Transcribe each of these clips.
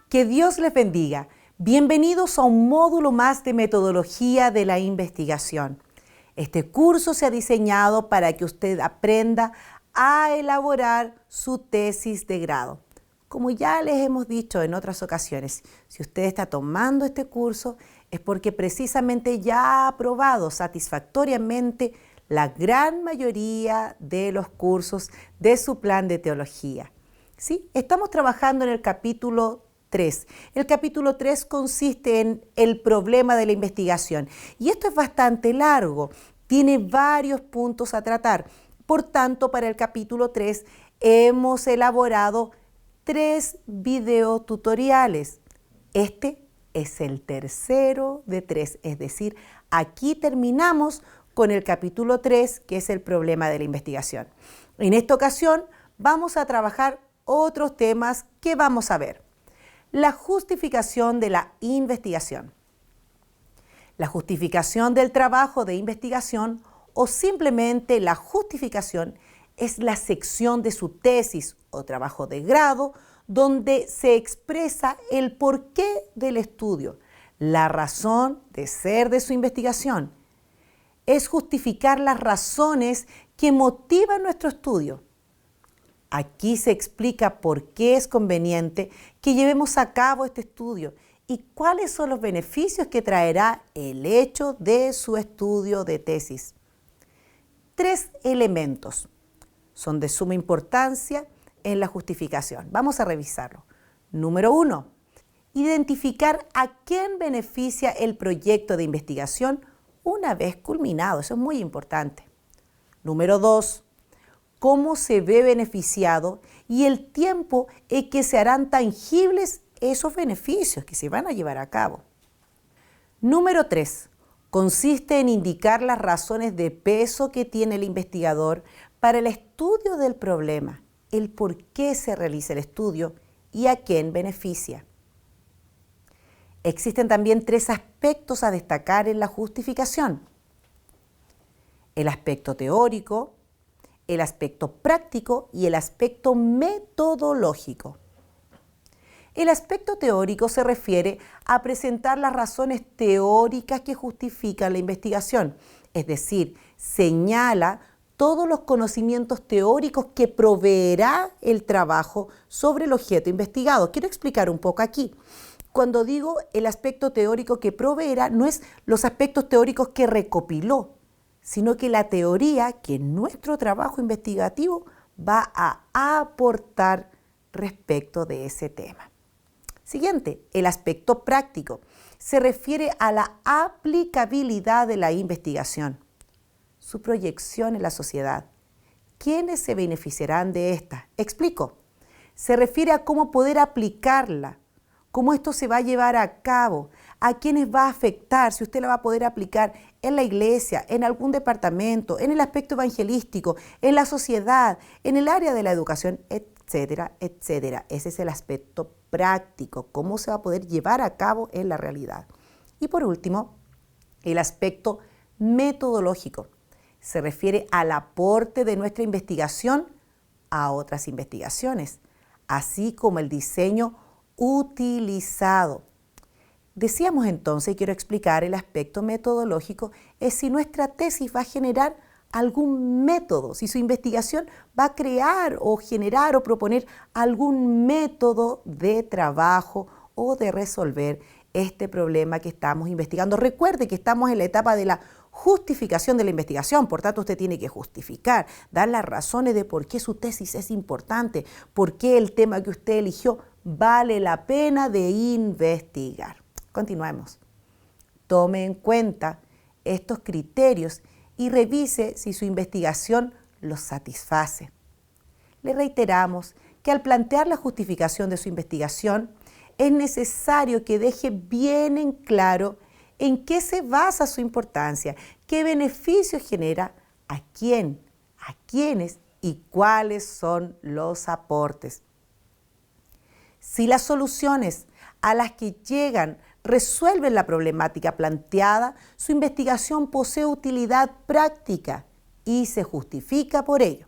Que Dios les bendiga. Bienvenidos a un módulo más de metodología de la investigación. Este curso se ha diseñado para que usted aprenda a elaborar su tesis de grado. Como ya les hemos dicho en otras ocasiones, si usted está tomando este curso es porque precisamente ya ha aprobado satisfactoriamente la gran mayoría de los cursos de su plan de teología. ¿Sí? Estamos trabajando en el capítulo 3. El capítulo 3 consiste en el problema de la investigación y esto es bastante largo, tiene varios puntos a tratar. Por tanto, para el capítulo 3 hemos elaborado 3 videotutoriales. Este es el tercero de 3, es decir, aquí terminamos con el capítulo 3, que es el problema de la investigación. En esta ocasión vamos a trabajar otros temas que vamos a ver. La justificación de la investigación. La justificación del trabajo de investigación o simplemente la justificación es la sección de su tesis o trabajo de grado donde se expresa el porqué del estudio, la razón de ser de su investigación. Es justificar las razones que motivan nuestro estudio. Aquí se explica por qué es conveniente que llevemos a cabo este estudio y cuáles son los beneficios que traerá el hecho de su estudio de tesis. 3 elementos son de suma importancia en la justificación. Vamos a revisarlo. Número 1, identificar a quién beneficia el proyecto de investigación una vez culminado. Eso es muy importante. Número 2, cómo se ve beneficiado y el tiempo en que se harán tangibles esos beneficios que se van a llevar a cabo. Número 3, consiste en indicar las razones de peso que tiene el investigador para el estudio del problema, el por qué se realiza el estudio y a quién beneficia. Existen también 3 aspectos a destacar en la justificación: el aspecto teórico, el aspecto práctico y el aspecto metodológico. El aspecto teórico se refiere a presentar las razones teóricas que justifican la investigación, es decir, señala todos los conocimientos teóricos que proveerá el trabajo sobre el objeto investigado. Quiero explicar un poco aquí. Cuando digo el aspecto teórico que proveerá, no es los aspectos teóricos que recopiló, sino que la teoría que nuestro trabajo investigativo va a aportar respecto de ese tema. Siguiente, el aspecto práctico. Se refiere a la aplicabilidad de la investigación, su proyección en la sociedad. ¿Quiénes se beneficiarán de esta? Explico. Se refiere a cómo poder aplicarla, cómo esto se va a llevar a cabo, a quiénes va a afectar, si usted la va a poder aplicar en la iglesia, en algún departamento, en el aspecto evangelístico, en la sociedad, en el área de la educación, etcétera, etcétera. Ese es el aspecto práctico, cómo se va a poder llevar a cabo en la realidad. Y por último, el aspecto metodológico. Se refiere al aporte de nuestra investigación a otras investigaciones, así como el diseño utilizado. Decíamos entonces, y quiero explicar el aspecto metodológico, es si nuestra tesis va a generar algún método, si su investigación va a crear o generar o proponer algún método de trabajo o de resolver este problema que estamos investigando. Recuerde que estamos en la etapa de la justificación de la investigación, por tanto usted tiene que justificar, dar las razones de por qué su tesis es importante, por qué el tema que usted eligió vale la pena de investigar. Continuemos. Tome en cuenta estos criterios y revise si su investigación los satisface. Le reiteramos que al plantear la justificación de su investigación, es necesario que deje bien en claro en qué se basa su importancia, qué beneficios genera, a quién, a quiénes y cuáles son los aportes. Si las soluciones a las que llegan resuelven la problemática planteada, su investigación posee utilidad práctica y se justifica por ello.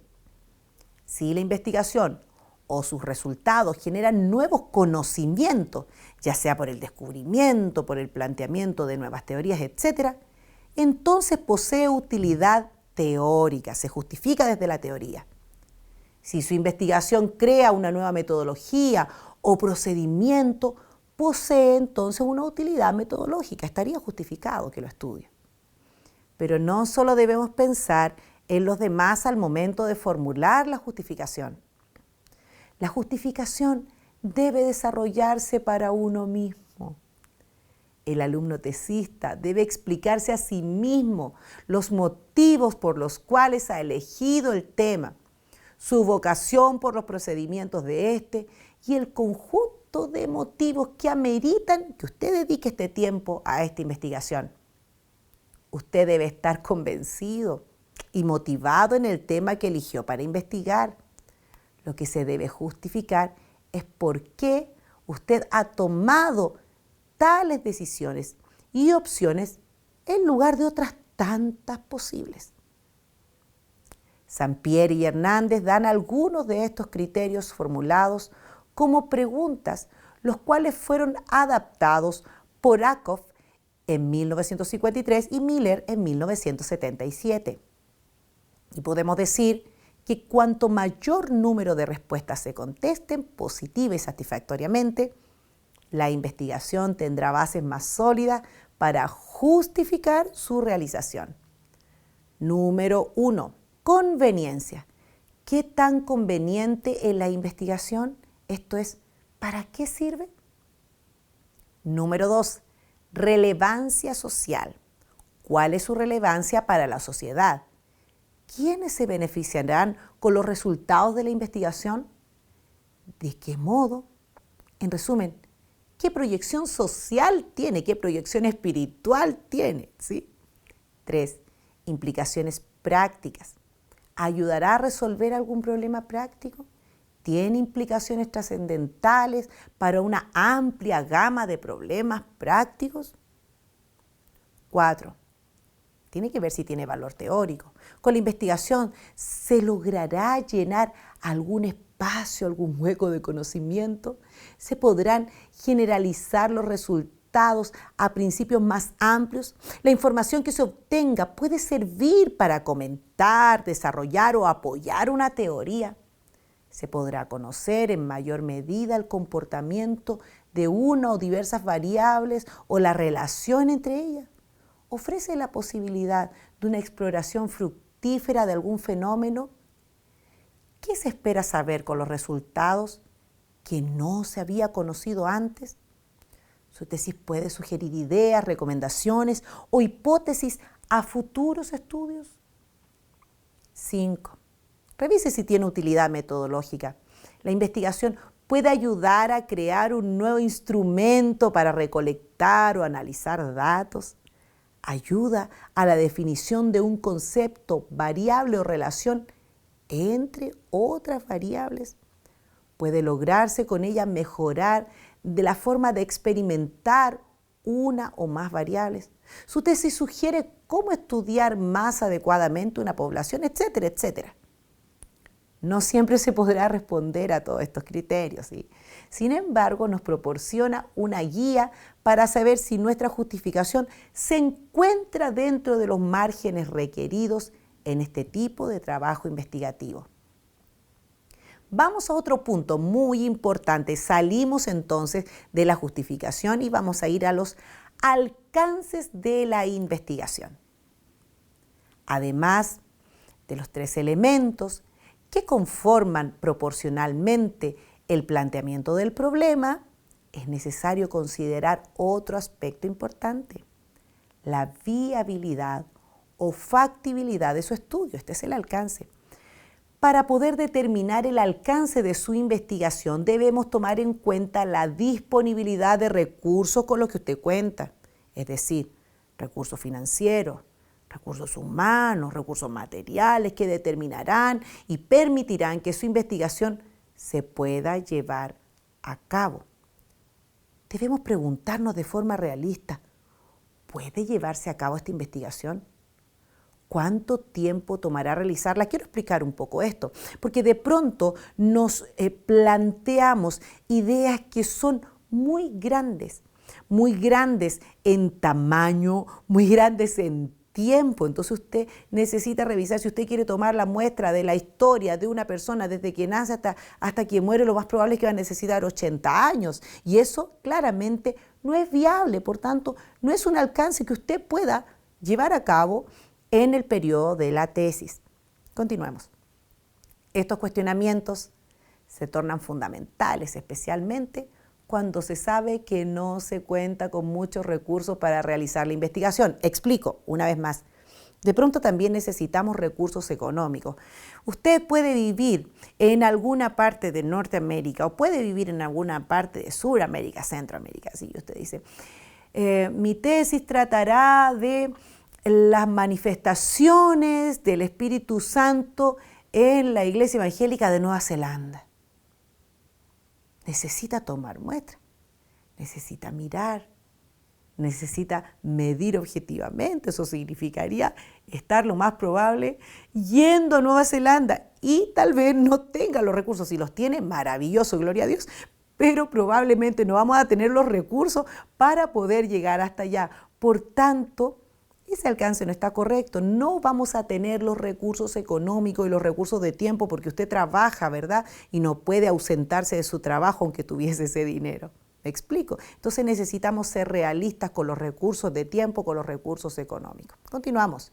Si la investigación o sus resultados generan nuevos conocimientos, ya sea por el descubrimiento, por el planteamiento de nuevas teorías, etc., entonces posee utilidad teórica, se justifica desde la teoría. Si su investigación crea una nueva metodología o procedimiento, posee entonces una utilidad metodológica, estaría justificado que lo estudie. Pero no solo debemos pensar en los demás al momento de formular la justificación. La justificación debe desarrollarse para uno mismo. El alumno tesista debe explicarse a sí mismo los motivos por los cuales ha elegido el tema, su vocación por los procedimientos de este y el conjunto de motivos que ameritan que usted dedique este tiempo a esta investigación. Usted debe estar convencido y motivado en el tema que eligió para investigar. Lo que se debe justificar es por qué usted ha tomado tales decisiones y opciones en lugar de otras tantas posibles. Sampieri y Hernández dan algunos de estos criterios formulados como preguntas, los cuales fueron adaptados por Ackoff en 1953 y Miller en 1977. Y podemos decir que cuanto mayor número de respuestas se contesten positiva y satisfactoriamente, la investigación tendrá bases más sólidas para justificar su realización. Número 1. Conveniencia. ¿Qué tan conveniente es la investigación? Esto es, ¿para qué sirve? Número 2. Relevancia social. ¿Cuál es su relevancia para la sociedad? ¿Quiénes se beneficiarán con los resultados de la investigación? ¿De qué modo? En resumen, ¿qué proyección social tiene? ¿Qué proyección espiritual tiene? ¿Sí? 3. Implicaciones prácticas. ¿Ayudará a resolver algún problema práctico? ¿Tiene implicaciones trascendentales para una amplia gama de problemas prácticos? 4. Tiene que ver si tiene valor teórico. Con la investigación, ¿se logrará llenar algún espacio, algún hueco de conocimiento? ¿Se podrán generalizar los resultados a principios más amplios? ¿La información que se obtenga puede servir para comentar, desarrollar o apoyar una teoría? ¿Se podrá conocer en mayor medida el comportamiento de una o diversas variables o la relación entre ellas? ¿Ofrece la posibilidad de una exploración fructífera de algún fenómeno? ¿Qué se espera saber con los resultados que no se había conocido antes? Su tesis puede sugerir ideas, recomendaciones o hipótesis a futuros estudios. 5. Revise si tiene utilidad metodológica. La investigación puede ayudar a crear un nuevo instrumento para recolectar o analizar datos. Ayuda a la definición de un concepto, variable o relación entre otras variables. Puede lograrse con ella mejorar de la forma de experimentar una o más variables. Su tesis sugiere cómo estudiar más adecuadamente una población, etcétera, etcétera. No siempre se podrá responder a todos estos criterios, ¿sí? Sin embargo, nos proporciona una guía para saber si nuestra justificación se encuentra dentro de los márgenes requeridos en este tipo de trabajo investigativo. Vamos a otro punto muy importante. Salimos entonces de la justificación y vamos a ir a los alcances de la investigación. Además de los 3 elementos que conforman proporcionalmente el planteamiento del problema, es necesario considerar otro aspecto importante: la viabilidad o factibilidad de su estudio. Este es el alcance. Para poder determinar el alcance de su investigación, debemos tomar en cuenta la disponibilidad de recursos con los que usted cuenta, es decir, recursos financieros, recursos humanos, recursos materiales que determinarán y permitirán que su investigación se pueda llevar a cabo. Debemos preguntarnos de forma realista: ¿puede llevarse a cabo esta investigación? ¿Cuánto tiempo tomará realizarla? Quiero explicar un poco esto, porque de pronto nos planteamos ideas que son muy grandes en tamaño, muy grandes en tiempo. Entonces usted necesita revisar, si usted quiere tomar la muestra de la historia de una persona desde que nace hasta que muere, lo más probable es que va a necesitar 80 años. Y eso claramente no es viable, por tanto, no es un alcance que usted pueda llevar a cabo en el periodo de la tesis. Continuemos. Estos cuestionamientos se tornan fundamentales, especialmente cuando se sabe que no se cuenta con muchos recursos para realizar la investigación. Explico una vez más. De pronto también necesitamos recursos económicos. Usted puede vivir en alguna parte de Norteamérica o puede vivir en alguna parte de Sudamérica, Centroamérica. Así usted dice, mi tesis tratará de las manifestaciones del Espíritu Santo en la Iglesia Evangélica de Nueva Zelanda. Necesita tomar muestras, necesita mirar, necesita medir objetivamente. Eso significaría estar lo más probable yendo a Nueva Zelanda y tal vez no tenga los recursos. Si los tiene, maravilloso, gloria a Dios, pero probablemente no vamos a tener los recursos para poder llegar hasta allá. Por tanto, ese alcance no está correcto. No vamos a tener los recursos económicos y los recursos de tiempo porque usted trabaja, ¿verdad? Y no puede ausentarse de su trabajo aunque tuviese ese dinero. ¿Me explico? Entonces necesitamos ser realistas con los recursos de tiempo, con los recursos económicos. Continuamos.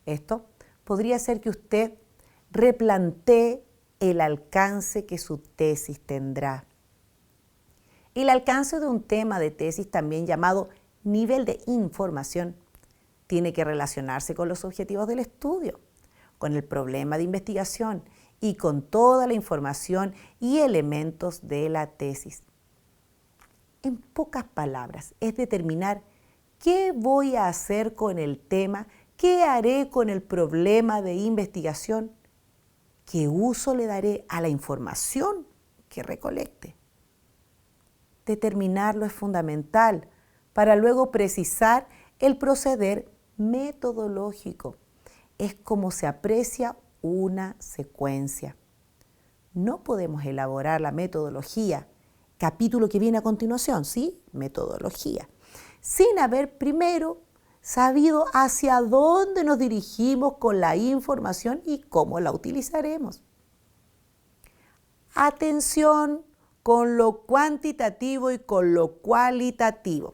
Esto podría ser que usted replantee el alcance que su tesis tendrá. El alcance de un tema de tesis, también llamado nivel de información, tiene que relacionarse con los objetivos del estudio, con el problema de investigación y con toda la información y elementos de la tesis. En pocas palabras, es determinar qué voy a hacer con el tema, qué haré con el problema de investigación, qué uso le daré a la información que recolecte. Determinarlo es fundamental para luego precisar el proceder metodológico. Es como se aprecia una secuencia. No podemos elaborar la metodología, capítulo que viene a continuación, ¿sí? Metodología, sin haber primero sabido hacia dónde nos dirigimos con la información y cómo la utilizaremos. Atención con lo cuantitativo y con lo cualitativo.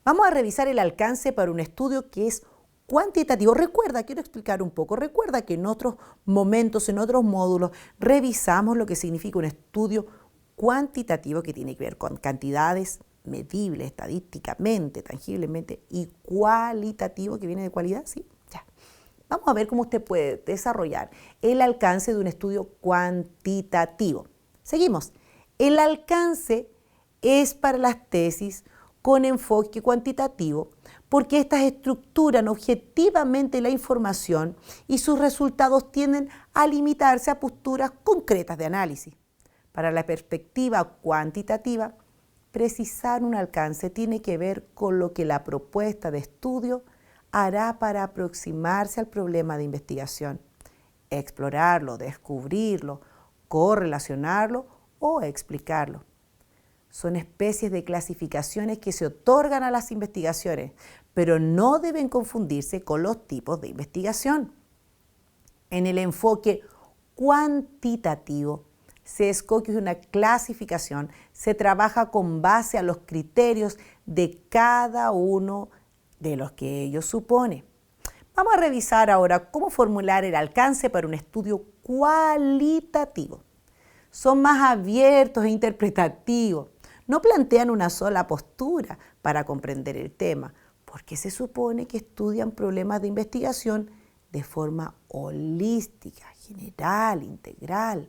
Vamos a revisar el alcance para un estudio que es cuantitativo. Quiero explicar un poco. Recuerda que en otros momentos, en otros módulos, revisamos lo que significa un estudio cuantitativo que tiene que ver con cantidades medibles, estadísticamente, tangiblemente, y cualitativo, que viene de cualidad, ¿sí? Ya. Vamos a ver cómo usted puede desarrollar el alcance de un estudio cuantitativo. Seguimos. El alcance es para las tesis con enfoque cuantitativo, porque estas estructuran objetivamente la información y sus resultados tienden a limitarse a posturas concretas de análisis. Para la perspectiva cuantitativa, precisar un alcance tiene que ver con lo que la propuesta de estudio hará para aproximarse al problema de investigación, explorarlo, descubrirlo, correlacionarlo o explicarlo. Son especies de clasificaciones que se otorgan a las investigaciones, pero no deben confundirse con los tipos de investigación. En el enfoque cuantitativo se escoge una clasificación, se trabaja con base a los criterios de cada uno de los que ello supone. Vamos a revisar ahora cómo formular el alcance para un estudio cualitativo. Son más abiertos e interpretativos. No plantean una sola postura para comprender el tema, porque se supone que estudian problemas de investigación de forma holística, general, integral.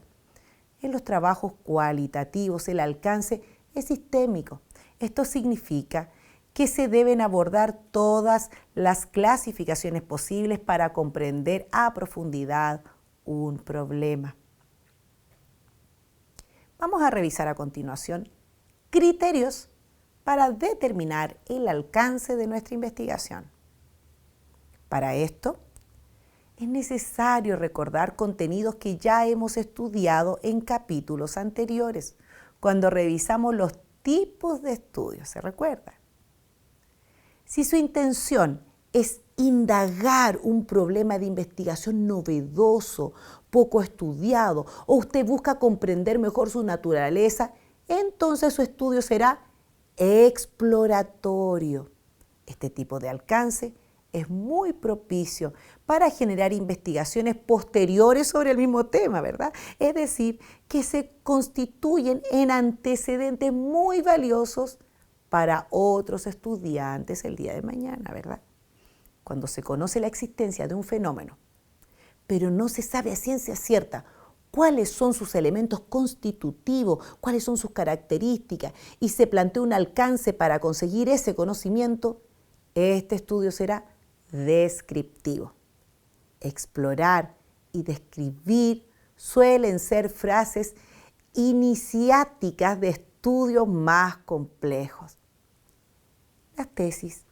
En los trabajos cualitativos el alcance es sistémico. Esto significa que se deben abordar todas las clasificaciones posibles para comprender a profundidad un problema. Vamos a revisar a continuación criterios para determinar el alcance de nuestra investigación. Para esto, es necesario recordar contenidos que ya hemos estudiado en capítulos anteriores, cuando revisamos los tipos de estudios, ¿se recuerda? Si su intención es indagar un problema de investigación novedoso, poco estudiado, o usted busca comprender mejor su naturaleza, entonces su estudio será exploratorio. Este tipo de alcance es muy propicio para generar investigaciones posteriores sobre el mismo tema, ¿verdad? Es decir, que se constituyen en antecedentes muy valiosos para otros estudiantes el día de mañana, ¿verdad? Cuando se conoce la existencia de un fenómeno, pero no se sabe a ciencia cierta cuáles son sus elementos constitutivos, cuáles son sus características, y se plantea un alcance para conseguir ese conocimiento, este estudio será descriptivo. Explorar y describir suelen ser frases iniciáticas de estudios más complejos. Las tesis,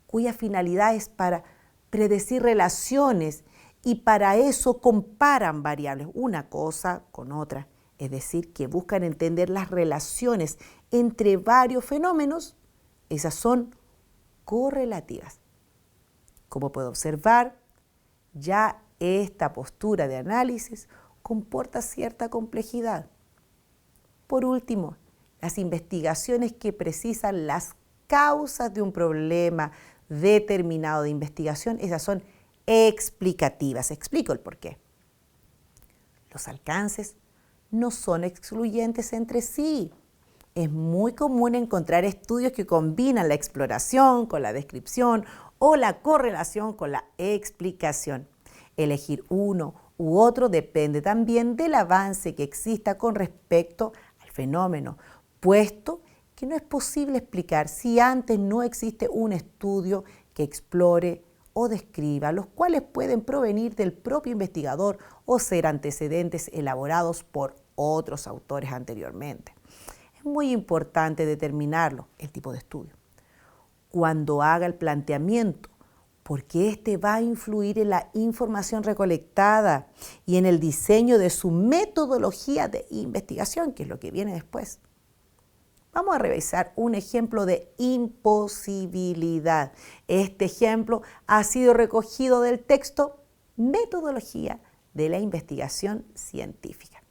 cuya finalidad es para predecir relaciones y para eso comparan variables, una cosa con otra, es decir, que buscan entender las relaciones entre varios fenómenos, esas son correlativas. Como puede observar, ya esta postura de análisis comporta cierta complejidad. Por último, las investigaciones que precisan las causas de un problema determinado de investigación, esas son explicativas. Explico el porqué. Los alcances no son excluyentes entre sí. Es muy común encontrar estudios que combinan la exploración con la descripción o la correlación con la explicación. Elegir uno u otro depende también del avance que exista con respecto al fenómeno, puesto que no es posible explicar si antes no existe un estudio que explore o describa, los cuales pueden provenir del propio investigador o ser antecedentes elaborados por otros autores anteriormente. Es muy importante determinarlo, el tipo de estudio, cuando haga el planteamiento, porque este va a influir en la información recolectada y en el diseño de su metodología de investigación, que es lo que viene después. Vamos a revisar un ejemplo de imposibilidad. Este ejemplo ha sido recogido del texto Metodología de la Investigación Científica.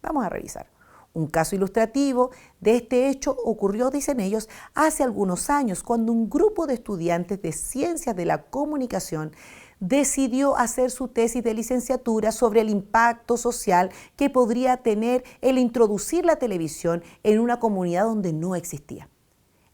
Vamos a revisar. Un caso ilustrativo de este hecho ocurrió, dicen ellos, hace algunos años, cuando un grupo de estudiantes de Ciencias de la Comunicación decidió hacer su tesis de licenciatura sobre el impacto social que podría tener el introducir la televisión en una comunidad donde no existía.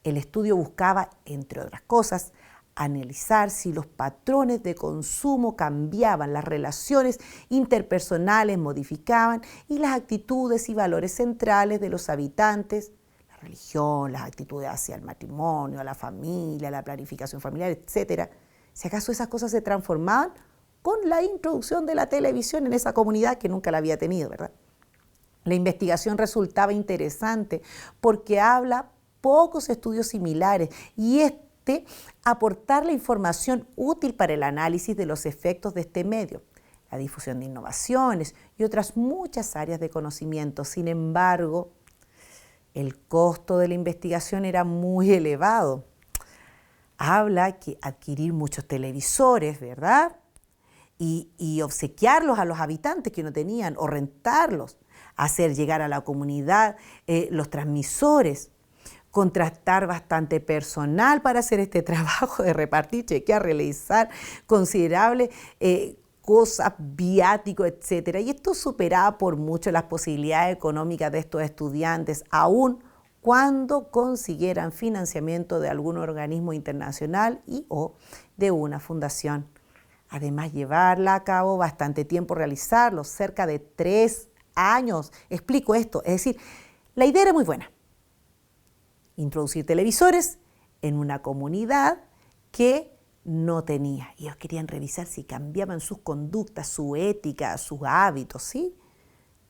El estudio buscaba, entre otras cosas, analizar si los patrones de consumo cambiaban, las relaciones interpersonales modificaban y las actitudes y valores centrales de los habitantes, la religión, las actitudes hacia el matrimonio, la familia, la planificación familiar, etc., si acaso esas cosas se transformaban con la introducción de la televisión en esa comunidad que nunca la había tenido, ¿verdad? La investigación resultaba interesante porque habla pocos estudios similares y aportar la información útil para el análisis de los efectos de este medio, la difusión de innovaciones y otras muchas áreas de conocimiento. Sin embargo, el costo de la investigación era muy elevado. Habla que adquirir muchos televisores, ¿verdad? Y obsequiarlos a los habitantes que no tenían, o rentarlos, hacer llegar a la comunidad los transmisores, contratar bastante personal para hacer este trabajo de repartir, chequear, realizar considerables cosas, viáticos, etc. Y esto superaba por mucho las posibilidades económicas de estos estudiantes, aún cuando consiguieran financiamiento de algún organismo internacional y o de una fundación. Además, llevarla a cabo bastante tiempo realizarlo, cerca de 3 años. Explico esto, es decir, la idea era muy buena. Introducir televisores en una comunidad que no tenía. Ellos querían revisar si cambiaban sus conductas, su ética, sus hábitos, ¿sí?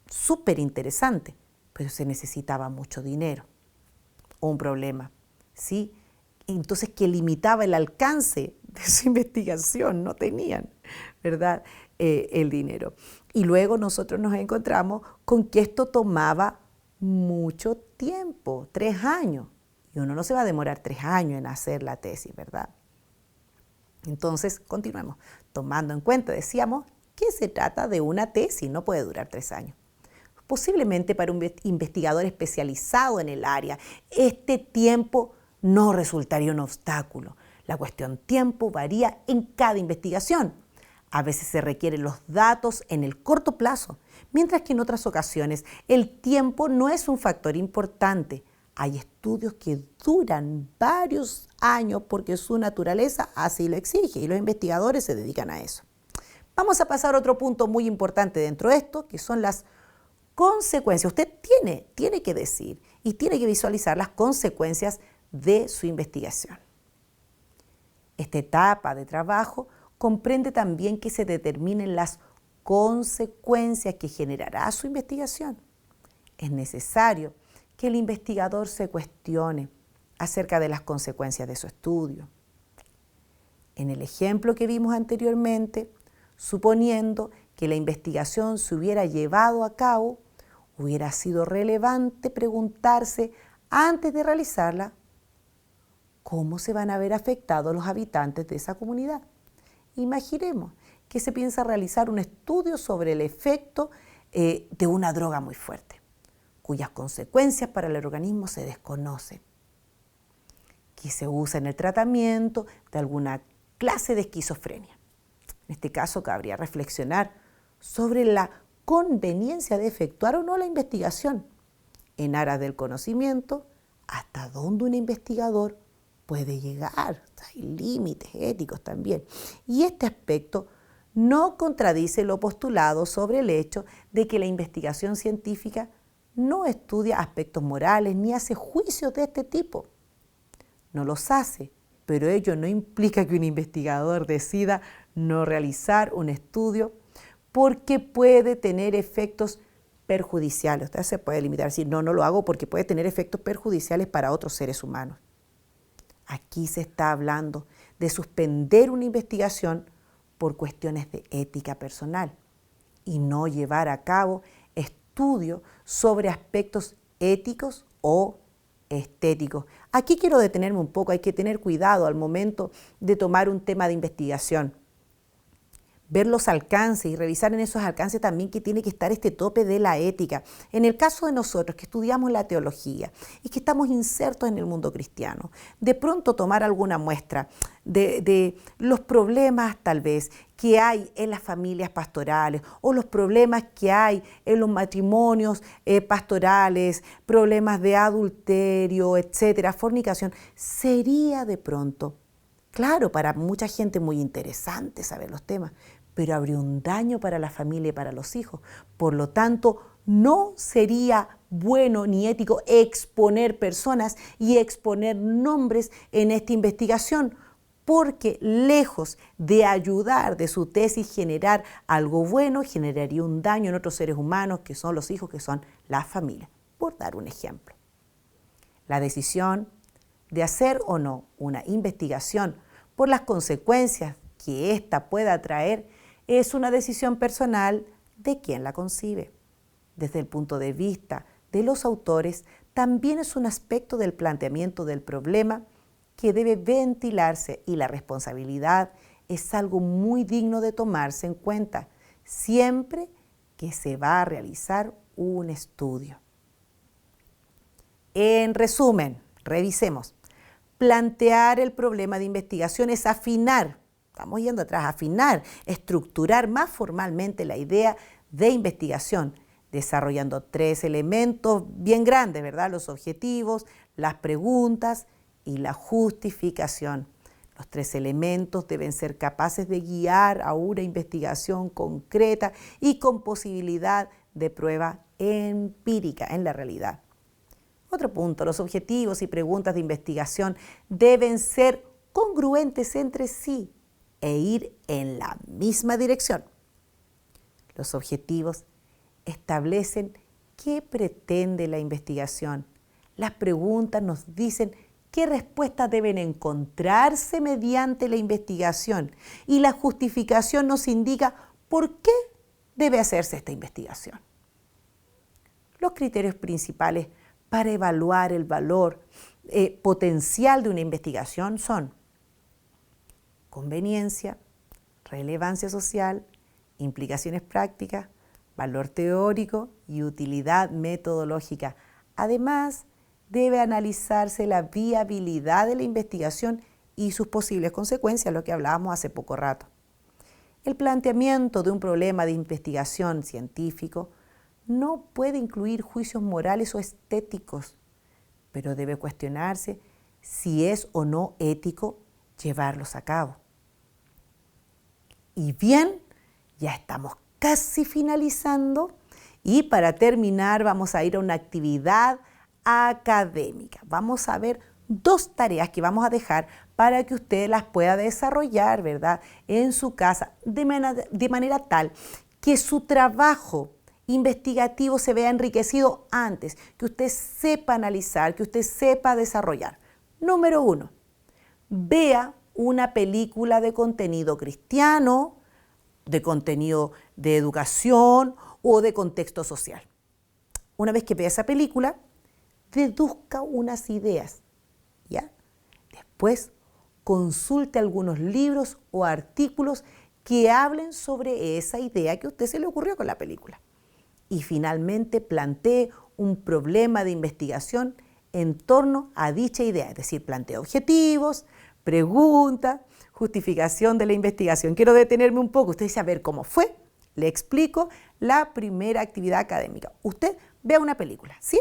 Súper interesante, pero se necesitaba mucho dinero. Un problema, ¿sí? Entonces, que limitaba el alcance de su investigación, no tenían, ¿verdad? El dinero. Y luego nosotros nos encontramos con que esto tomaba mucho tiempo, 3 años. Y uno no se va a demorar 3 años en hacer la tesis, ¿verdad? Entonces, continuemos. Tomando en cuenta, decíamos, que se trata de una tesis, no puede durar 3 años. Posiblemente para un investigador especializado en el área, este tiempo no resultaría un obstáculo. La cuestión tiempo varía en cada investigación. A veces se requieren los datos en el corto plazo, mientras que en otras ocasiones el tiempo no es un factor importante. Hay estudios que duran varios años porque su naturaleza así lo exige y los investigadores se dedican a eso. Vamos a pasar a otro punto muy importante dentro de esto, que son las consecuencias. Usted tiene que decir y tiene que visualizar las consecuencias de su investigación. Esta etapa de trabajo comprende también que se determinen las consecuencias que generará su investigación. Es necesario que el investigador se cuestione acerca de las consecuencias de su estudio. En el ejemplo que vimos anteriormente, suponiendo que la investigación se hubiera llevado a cabo, hubiera sido relevante preguntarse antes de realizarla cómo se van a ver afectados los habitantes de esa comunidad. Imaginemos que se piensa realizar un estudio sobre el efecto de una droga muy fuerte, cuyas consecuencias para el organismo se desconocen, que se usa en el tratamiento de alguna clase de esquizofrenia. En este caso, cabría reflexionar sobre la conveniencia de efectuar o no la investigación en aras del conocimiento, hasta dónde un investigador puede llegar. Hay límites éticos también. Y este aspecto no contradice lo postulado sobre el hecho de que la investigación científica no estudia aspectos morales ni hace juicios de este tipo. No los hace, pero ello no implica que un investigador decida no realizar un estudio porque puede tener efectos perjudiciales. Usted se puede limitar a decir, no lo hago porque puede tener efectos perjudiciales para otros seres humanos. Aquí se está hablando de suspender una investigación por cuestiones de ética personal y no llevar a cabo estudios sobre aspectos éticos o estéticos. Aquí quiero detenerme un poco, hay que tener cuidado al momento de tomar un tema de investigación. Ver los alcances y revisar en esos alcances también que tiene que estar este tope de la ética. En el caso de nosotros que estudiamos la teología y que estamos insertos en el mundo cristiano, de pronto tomar alguna muestra de los problemas tal vez que hay en las familias pastorales o los problemas que hay en los matrimonios pastorales, problemas de adulterio, etcétera, fornicación, sería de pronto, claro, para mucha gente muy interesante saber los temas, pero habría un daño para la familia y para los hijos. Por lo tanto, no sería bueno ni ético exponer personas y exponer nombres en esta investigación, porque lejos de ayudar de su tesis generar algo bueno, generaría un daño en otros seres humanos, que son los hijos, que son las familias. Por dar un ejemplo. La decisión de hacer o no una investigación por las consecuencias que ésta pueda traer es una decisión personal de quien la concibe. Desde el punto de vista de los autores, también es un aspecto del planteamiento del problema que debe ventilarse y la responsabilidad es algo muy digno de tomarse en cuenta siempre que se va a realizar un estudio. En resumen, revisemos. Plantear el problema de investigación es afinar, estamos yendo atrás, afinar, estructurar más formalmente la idea de investigación, desarrollando 3 elementos bien grandes, ¿verdad? Los objetivos, las preguntas y la justificación. Los 3 elementos deben ser capaces de guiar a una investigación concreta y con posibilidad de prueba empírica en la realidad. Otro punto, los objetivos y preguntas de investigación deben ser congruentes entre sí e ir en la misma dirección. Los objetivos establecen qué pretende la investigación. Las preguntas nos dicen qué respuestas deben encontrarse mediante la investigación. Y la justificación nos indica por qué debe hacerse esta investigación. Los criterios principales para evaluar el valor potencial de una investigación son conveniencia, relevancia social, implicaciones prácticas, valor teórico y utilidad metodológica. Además, debe analizarse la viabilidad de la investigación y sus posibles consecuencias, lo que hablábamos hace poco rato. El planteamiento de un problema de investigación científico no puede incluir juicios morales o estéticos, pero debe cuestionarse si es o no ético llevarlos a cabo. Y bien, ya estamos casi finalizando y para terminar vamos a ir a una actividad académica. Vamos a ver 2 tareas que vamos a dejar para que usted las pueda desarrollar, ¿verdad?, en su casa de manera tal que su trabajo investigativo se vea enriquecido antes, que usted sepa analizar, que usted sepa desarrollar. Número 1, vea una película de contenido cristiano, de contenido de educación o de contexto social. Una vez que vea esa película, deduzca unas ideas, ¿ya? Después, consulte algunos libros o artículos que hablen sobre esa idea que a usted se le ocurrió con la película. Y finalmente plantee un problema de investigación en torno a dicha idea, es decir, plantee objetivos, preguntas, justificación de la investigación. Quiero detenerme un poco. Usted dice, a ver, ¿cómo fue? Le explico la primera actividad académica. Usted vea una película, ¿sí?,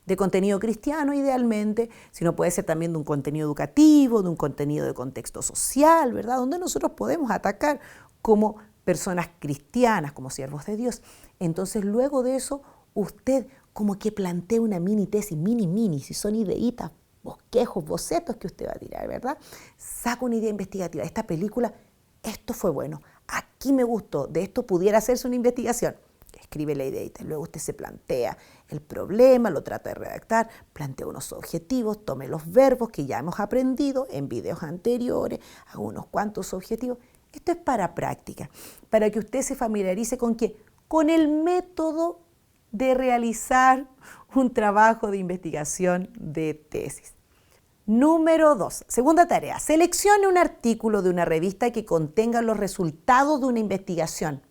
de contenido cristiano idealmente, si no puede ser también de un contenido educativo, de un contenido de contexto social, ¿verdad?, donde nosotros podemos atacar como personas cristianas, como siervos de Dios. Entonces, luego de eso, usted como que plantea una mini tesis, mini, si son ideitas, bosquejos, bocetos que usted va a tirar, ¿verdad? Saca una idea investigativa. Esta película, esto fue bueno, aquí me gustó, de esto pudiera hacerse una investigación. Escribe la ideita, luego usted se plantea el problema, lo trata de redactar, plantea unos objetivos, tome los verbos que ya hemos aprendido en videos anteriores, haga unos cuantos objetivos. Esto es para práctica, para que usted se familiarice con ¿qué? Con el método de realizar un trabajo de investigación de tesis. Número 2, segunda tarea, seleccione un artículo de una revista que contenga los resultados de una investigación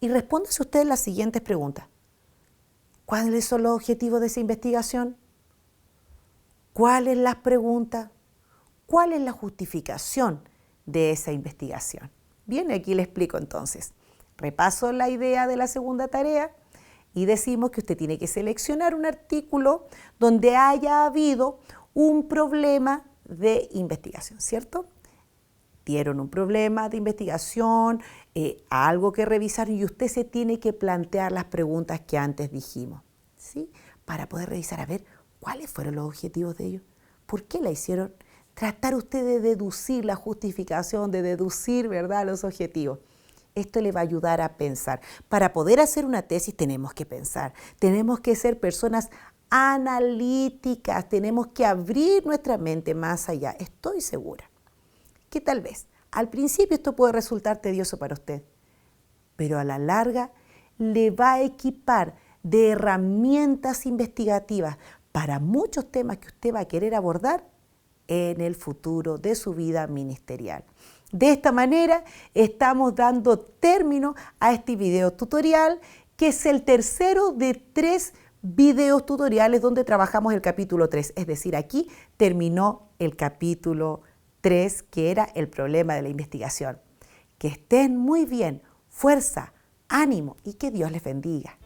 y respóndase usted las siguientes preguntas. ¿Cuáles son los objetivos de esa investigación? ¿Cuáles las preguntas? ¿Cuál es la justificación de esa investigación? Bien, aquí le explico entonces. Repaso la idea de la segunda tarea y decimos que usted tiene que seleccionar un artículo donde haya habido un problema de investigación, ¿cierto? Dieron un problema de investigación, algo que revisar y usted se tiene que plantear las preguntas que antes dijimos, ¿sí? Para poder revisar, a ver, ¿cuáles fueron los objetivos de ellos? ¿Por qué la hicieron? Tratar usted de deducir la justificación, de deducir, ¿verdad?, los objetivos. Esto le va a ayudar a pensar. Para poder hacer una tesis tenemos que pensar, tenemos que ser personas analíticas, tenemos que abrir nuestra mente más allá, estoy segura que tal vez al principio esto puede resultar tedioso para usted, pero a la larga le va a equipar de herramientas investigativas para muchos temas que usted va a querer abordar en el futuro de su vida ministerial. De esta manera estamos dando término a este video tutorial, que es el tercero de 3 videos tutoriales donde trabajamos el capítulo 3. Es decir, aquí terminó el capítulo 3, que era el problema de la investigación. Que estén muy bien, fuerza, ánimo y que Dios les bendiga.